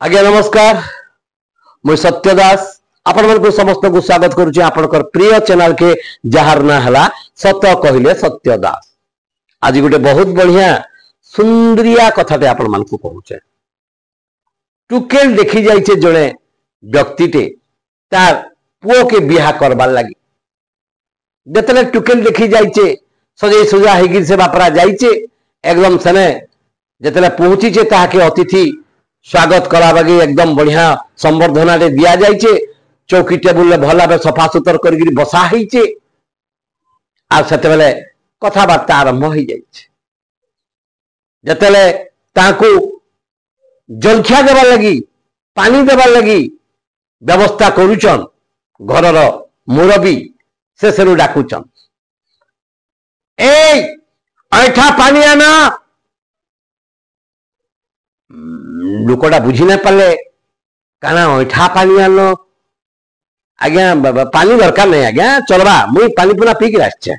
आज्ञा नमस्कार मुझे सत्य दास आपण मन को समस्त को स्वागत करुचे आपनकर प्रिय चैनल के जहार ना हला सत कहिले सत्य दास। आज गोटे बहुत बढ़िया सुंदरिया कथाटे आपण मन को कहूचे। टुकेल देखी जाइछे जणे व्यक्तिटे तार पुओ के बिहा करबार लागि जतले टुकेल देखी जाइछे सजे सुजा हेगिर से बापरा जाइछे एकदम सने जतले पहुंचीचे ताके अतिथि स्वागत करा लगी एकदम बढ़िया संबर्धना दिया जाइए। चौकी टेबुल भल भाव सफा सुतर कर बसा होइछे आ सेते बेले कथाबार्ता आरंभ हो जाइछे। जतेले ताकू जलखिया देवा लगी पानी देवा लगी व्यवस्था करूचन घरर मुरबी से डाकुचन ए ऐठा पानी आना लोकटा बुझी ना पाले काना ऐठा पानी आनो आज्ञा पानी दरकार नहीं आज्ञा चलबा मुई पानी पुना पी के आछे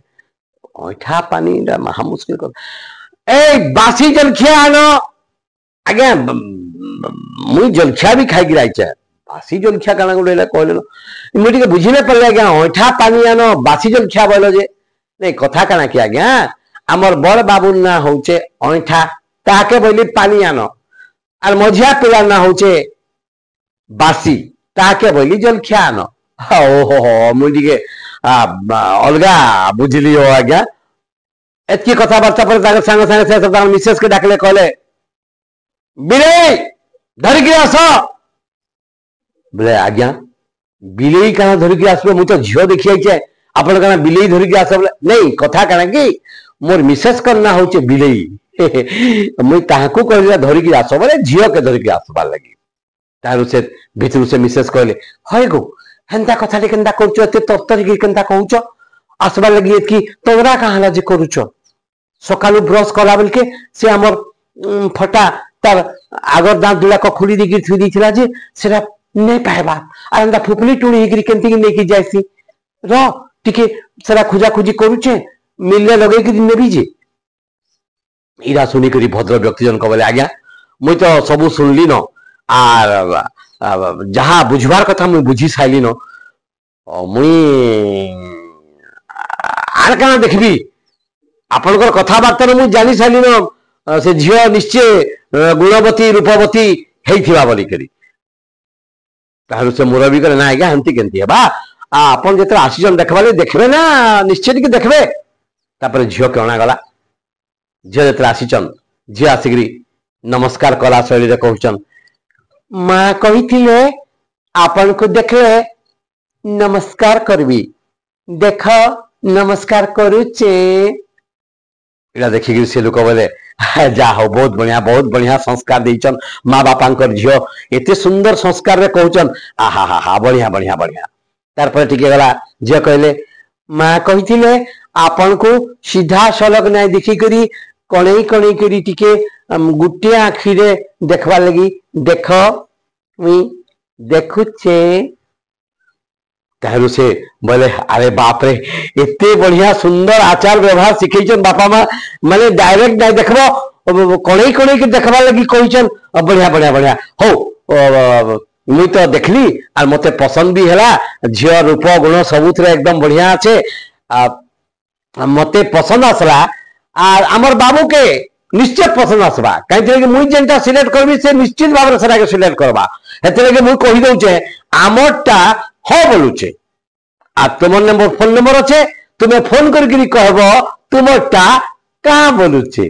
ऐठा पानी महा मुश्किल कर ए बासी जलखिया आनो आज्ञा मुई जलखिया भी खाई गिराइछे बासी जलखिया काना गोले कहले मुई टिके बुझी ना पाले आज्ञा ऐठा पानी आनो बासी जलखिया बोलो जे नहीं कथा काना कि आज्ञा हमर बड़ बाबू ना होचे ऐठा ताके बोली पानी आनो और मझिया पिला ना होचे बासी ताके बोली जलखिया आन ओहो मुझे अलगा बुझली हो आज्ञा एतकी कथबार्ता पर सांगे सांगे से मिसेस के डाकले कहले बिले धरिकी आस बोले आज्ञा बिले क्या धरिकी आसबे मुझे झील देखी आइछे आपण क्या बिले धरिकी आस बोले नहीं कथा क्या कि मोर मिसेस कर ना होचे बिले मुई ताहाकू कहले धरिकी आस बोले झील के धरिकी आसबार लगी तारु से भितरु से मिसेस कहले हय गो हेंता कथाटे केनता करछ एते तरतरी केनता कहूछ आसबार लगी एतकी तोरा काहला जे करूछ सकालु ब्रश कला बेल के से हमर फटा तार आगर दांत दुलाक खुली दिगी थुई दिथिला जे सेरा नै पाएबा आ एंता फुकली टुणी हिकरी केनती की नेकी जायसी र टिके सेरा खुजा खुजी करूछे मिलले लगे कि नेबी जे इरा सुनी करी भद्र व्यक्ति जन कहले आज्ञा मुई तो सब सुनली न आर जहाँ बुझबार कथा मुई बुझी साइली न मुई आर काना देखबी आपनकर कथाबार्ता मुई जानी साइली न से झियो निश्चय गुणवती रूपवती हेइथिबा बोली करी तारु से मुरबी करे ना आज्ञा हंती केंती हेबा आपन जेते आसीजन देखबाले देखबे ना निश्चय के देखबे तापर झियो केना गला झील जो आसीचन झी आसिकी नमस्कार कला शैली कहचन माँ कही आपण को देखले नमस्कार करबी देख नमस्कार करुचे इला देखिक से लोक बोले जा हो बहुत बढ़िया संस्कार देचन माँ बापा झील एते सुंदर संस्कार रे कहचन आहा हा हा बढ़िया बढ़िया बढ़िया तार पर टिके गला झील कहले माँ कही आपण को सीधा सलग ना देखी करी कणई कणई करी टिके गुटे आखि रे देखवा लगी देख मुई देखुचे ताहरु से बोले अरे बाप रे एते बढ़िया सुंदर आचार व्यवहार सिखैछन बापा माँ माने डायरेक्ट ना देखबो कणई कणई के देखवा लगी कहिछन बढ़िया बढ़िया बढ़िया हो मुई तो देखली और मते पसंद भी हैला झियो रूप गुण सबुथरे एकदम बढ़िया আছে मते पसंद आसला और आमर बाबू के निश्चय पसंद आसबा कहीं मुई जेनटा सिलेक्ट करबी से निश्चित भाव में सेटा के सिलेक्ट करबा हेते लगे मुई कहि दउचे आमरटा हो बोलुचे आ तुमर नंबर फोन नंबर अच्छे तुम्हें फोन करके कहबो तुमरटा का बोलुचे